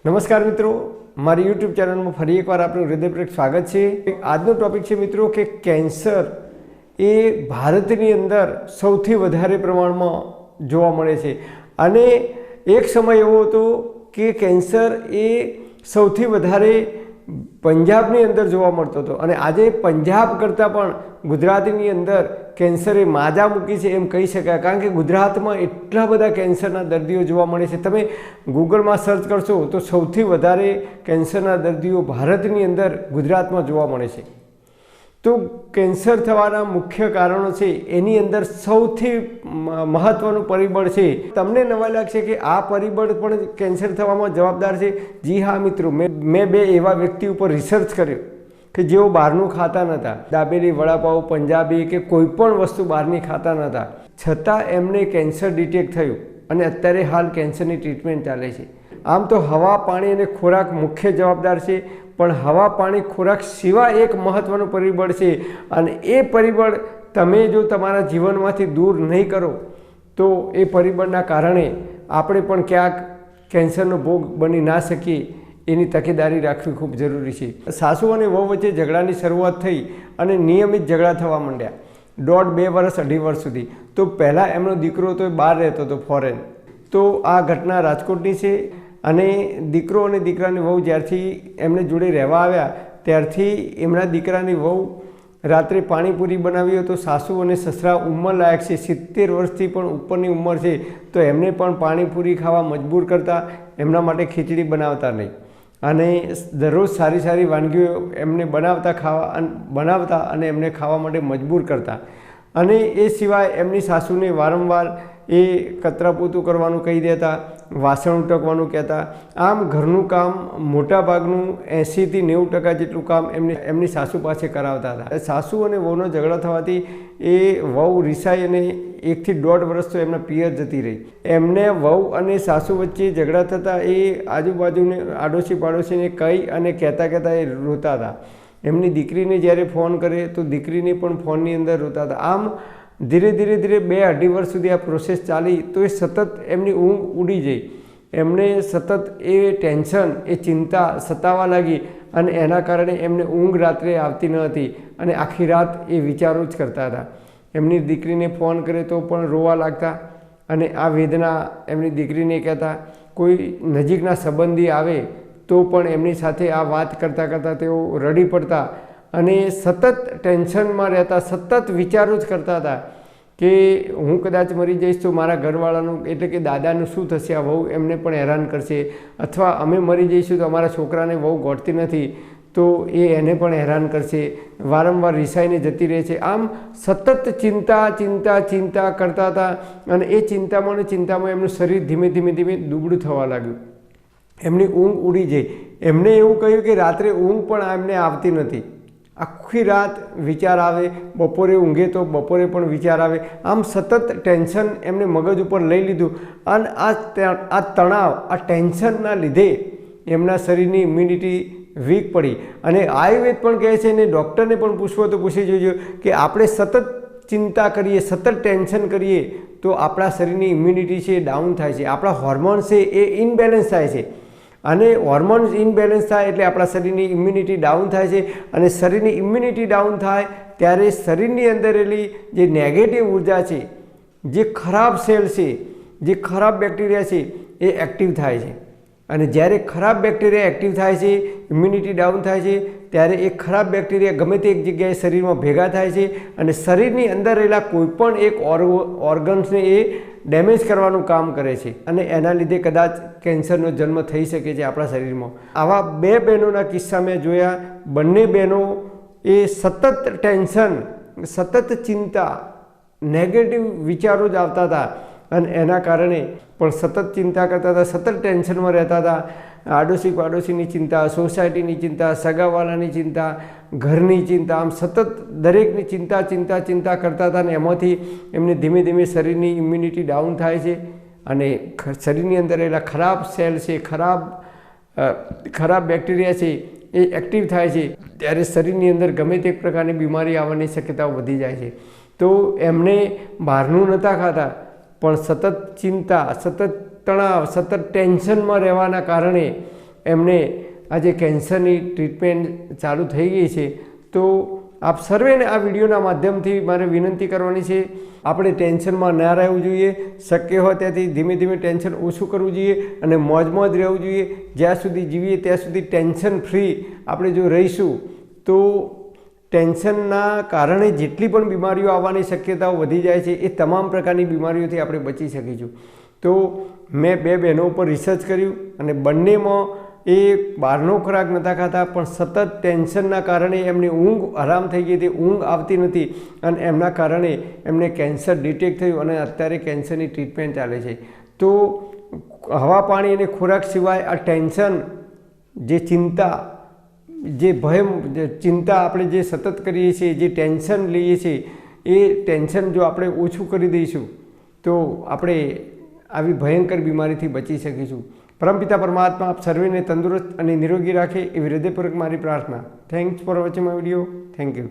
નમસ્કાર મિત્રો, મારી યુટ્યુબ ચેનલમાં ફરી એકવાર આપનું હૃદયપૂર્વક સ્વાગત છે। આજનો ટોપિક છે મિત્રો કે કેન્સર એ ભારતની અંદર સૌથી વધારે પ્રમાણમાં જોવા મળે છે અને એક સમય એવો હતો કે કેન્સર એ સૌથી વધારે પંજાબની અંદર જોવા મળતો હતો અને આજે પંજાબ કરતાં પણ ગુજરાતની અંદર કેન્સરે માજા મૂકી છે એમ કહી શકાય, કારણ કે ગુજરાતમાં એટલા બધા કેન્સરના દર્દીઓ જોવા મળે છે। તમે ગૂગલમાં સર્ચ કરશો તો સૌથી વધારે કેન્સરના દર્દીઓ ભારતની અંદર ગુજરાતમાં જોવા મળે છે। તો કેન્સર થવાના મુખ્ય કારણો છે એની અંદર સૌથી મહત્ત્વનું પરિબળ છે। તમને નવાઈ લાગશે કે આ પરિબળ પણ કેન્સર થવામાં જવાબદાર છે। જી હા મિત્રો, મેં બે એવા વ્યક્તિ ઉપર રિસર્ચ કર્યો કે જેઓ બહારનું ખાતા નહોતા, દાબેલી, વડાપાઉં, પંજાબી કે કોઈ પણ વસ્તુ બહારની ખાતા નહોતા, છતાં એમને કેન્સર ડિટેક્ટ થયું અને અત્યારે હાલ કેન્સરની ટ્રીટમેન્ટ ચાલે છે। આમ તો હવા, પાણી અને ખોરાક મુખ્ય જવાબદાર છે, પણ હવા, પાણી, ખોરાક સિવાય એક મહત્ત્વનું પરિબળ છે અને એ પરિબળ તમે જો તમારા જીવનમાંથી દૂર નહીં કરો તો એ પરિબળના કારણે આપણે પણ ક્યાંક કેન્સરનો ભોગ બની ના શકીએ। એની તકેદારી રાખવી ખૂબ જરૂરી છે। સાસુ અને વહુ વચ્ચે ઝઘડાની શરૂઆત થઈ અને નિયમિત ઝઘડા થવા માંડ્યા 1.5-2 વર્ષ 2.5 વર્ષ સુધી। તો પહેલાં એમનો દીકરો તો બહાર રહેતો હતો, ફોરેન। તો આ ઘટના રાજકોટની છે અને દીકરો અને દીકરાની વહુ જ્યારથી એમને જોડે રહેવા આવ્યા ત્યારથી એમના દીકરાની વહુ રાત્રે પાણીપુરી બનાવી તો સાસુ અને સસરા ઉંમરલાયક છે, 70 વર્ષથી પણ ઉપરની ઉંમર છે, તો એમને પણ પાણીપુરી ખાવા મજબૂર કરતા, એમના માટે ખીચડી બનાવતા નહીં અને દરરોજ સારી સારી વાનગીઓ એમને બનાવતા અને એમને ખાવા માટે મજબૂર કરતા। અને એ સિવાય એમની સાસુને વારંવાર એ કચરા પોતું કરવાનું કહી દેતા, વાસણ ઉટકવાનું કહેતા। આમ ઘરનું કામ મોટાભાગનું 80થી 90% જેટલું કામ એમની સાસુ પાસે કરાવતા હતા। સાસુ અને વહુનો ઝઘડા થવાથી એ વહુ રિસાઈ અને 1 થી 1.5 વર્ષ તો એમના પિયર જતી રહી। એમને વહુ અને સાસુ વચ્ચે ઝઘડા થતાં એ આજુબાજુને આડોશી પાડોશીને કહી અને કહેતા એ રોતા હતા। એમની દીકરીને જ્યારે ફોન કરે તો દીકરીને પણ ફોનની અંદર રોતા હતા। આમ ધીરે ધીરે 2-2.5 વર્ષ સુધી આ પ્રોસેસ ચાલી તો એ સતત એમની ઊંઘ ઉડી જઈ, એમને સતત એ ટેન્શન, એ ચિંતા સતાવા લાગી અને એના કારણે એમને ઊંઘ રાત્રે આવતી ન હતી અને આખી રાત એ વિચારો જ કરતા હતા। એમની દીકરીને ફોન કરે તો પણ રોવા લાગતા અને આ વેદના એમની દીકરીને કહેતા। કોઈ નજીકના સંબંધી આવે તો પણ એમની સાથે આ વાત કરતાં તેઓ રડી પડતા અને સતત ટેન્શનમાં રહેતા, સતત વિચારો જ કરતા હતા કે હું કદાચ મરી જઈશ તો મારા ઘરવાળાનું એટલે કે દાદાનું શું થશે, આ વહુ એમને પણ હેરાન કરશે, અથવા અમે મરી જઈશું તો અમારા છોકરાને વહુ ગોઠતી નથી તો એ એને પણ હેરાન કરશે, વારંવાર રિસાઈને જતી રહે છે। આમ સતત ચિંતા કરતા હતા અને એ ચિંતામાં એમનું શરીર ધીમે ધીમે દુબળું થવા લાગ્યું, એમની ઊંઘ ઉડી જઈ। એમને એવું કહ્યું કે રાત્રે ઊંઘ પણ એમને આવતી નથી, આખી રાત વિચાર આવે, બપોરે ઊંઘે તો બપોરે પણ વિચાર આવે। આમ સતત ટેન્શન એમને મગજ ઉપર લઈ લીધું અને આ તણાવ, આ ટેન્શનના લીધે એમના શરીરની ઇમ્યુનિટી વીક પડી અને આયુર્વેદ પણ કહે છે ને ડૉક્ટરને પણ પૂછવો તો પૂછી જોજો કે આપણે સતત ચિંતા કરીએ, સતત ટેન્શન કરીએ તો આપણા શરીરની ઇમ્યુનિટી છે એ ડાઉન થાય છે, આપણા હોર્મોન્સ છે એ ઇનબેલેન્સ થાય છે અને હોર્મોન્સ ઇનબેલેન્સ થાય એટલે આપણા શરીરની ઇમ્યુનિટી ડાઉન થાય છે અને શરીરની ઇમ્યુનિટી ડાઉન થાય ત્યારે શરીરની અંદર રહેલી જે નેગેટિવ ઉર્જા છે, જે ખરાબ સેલ છે, જે ખરાબ બેક્ટેરિયા છે એ એક્ટિવ થાય છે અને જ્યારે ખરાબ બેક્ટેરિયા એક્ટિવ થાય છે, ઇમ્યુનિટી ડાઉન થાય છે, ત્યારે એ ખરાબ બેક્ટેરિયા ગમે તે એક જગ્યાએ શરીરમાં ભેગા થાય છે અને શરીરની અંદર રહેલા કોઈપણ એક ઓર્ગન્સને એ ડેમેજ કરવાનું કામ કરે છે અને એના લીધે કદાચ કેન્સરનો જન્મ થઈ શકે છે આપણા શરીરમાં। આવા 2 બહેનોના કિસ્સા મેં જોયા। બંને બહેનો એ સતત ટેન્શન, સતત ચિંતા, નેગેટિવ વિચારો જ આવતા હતા અને એના કારણે પણ સતત ચિંતા કરતા હતા, સતત ટેન્શનમાં રહેતા હતા। આડોશી પાડોશીની ચિંતા, સોસાયટીની ચિંતા, સગાવાલાની ચિંતા, ઘરની ચિંતા, આમ સતત દરેકની ચિંતા કરતા હતા અને એમાંથી એમને ધીમે ધીમે શરીરની ઇમ્યુનિટી ડાઉન થાય છે અને શરીરની અંદર રહેલા ખરાબ સેલ છે, ખરાબ બેક્ટેરિયા છે એ એક્ટિવ થાય છે, ત્યારે શરીરની અંદર ગમે તે પ્રકારની બીમારી આવવાની શક્યતાઓ વધી જાય છે। તો એમને બહારનું નહોતા ખાતા પણ સતત ચિંતા, સતત તણાવ, સતત ટેન્શનમાં રહેવાના કારણે એમને આજે કેન્સરની ટ્રીટમેન્ટ ચાલુ થઈ ગઈ છે. તો આપ સર્વેને આ વિડીયોના માધ્યમથી મારે વિનંતી કરવાની છે, આપણે ટેન્શનમાં ના રહેવું જોઈએ. શક્ય હોય ત્યાંથી ધીમે ધીમે ટેન્શન ઓછું કરવું જોઈએ અને મોજમાં જ રહેવું જોઈએ. જ્યાં સુધી જીવીએ ત્યાં સુધી ટેન્શન ફ્રી આપણે જો રહીશું તો ટેન્શનના કારણે જેટલી પણ બીમારીઓ આવવાની શક્યતાઓ વધી જાય છે એ તમામ પ્રકારની બીમારીઓથી આપણે બચી શકીશું. તો મેં 2 બહેનો ઉપર રિસર્ચ કર્યું અને બંનેમાં એ બહારનો ખોરાક નહોતા ખાતા, પણ સતત ટેન્શનના કારણે એમની ઊંઘ હરામ થઈ ગઈ હતી, ઊંઘ આવતી નથી અને એમના કારણે એમને કેન્સર ડિટેક્ટ થયું અને અત્યારે કેન્સરની ટ્રીટમેન્ટ ચાલે છે. તો હવા, પાણી અને ખોરાક સિવાય આ ટેન્શન, જે ચિંતા, જે ભય, ચિંતા આપણે જે સતત કરીએ છીએ, જે ટેન્શન લઈએ છીએ, એ ટેન્શન જો આપણે ઓછું કરી દઈશું તો આપણે આવી ભયંકર બીમારીથી બચી શકીશું. પરમપિતા પરમાત્મા આપ સર્વેને તંદુરસ્ત અને નિરોગી રાખે એવી હૃદયપૂર્વક મારી પ્રાર્થના. Thanks for watching my video. Thank you.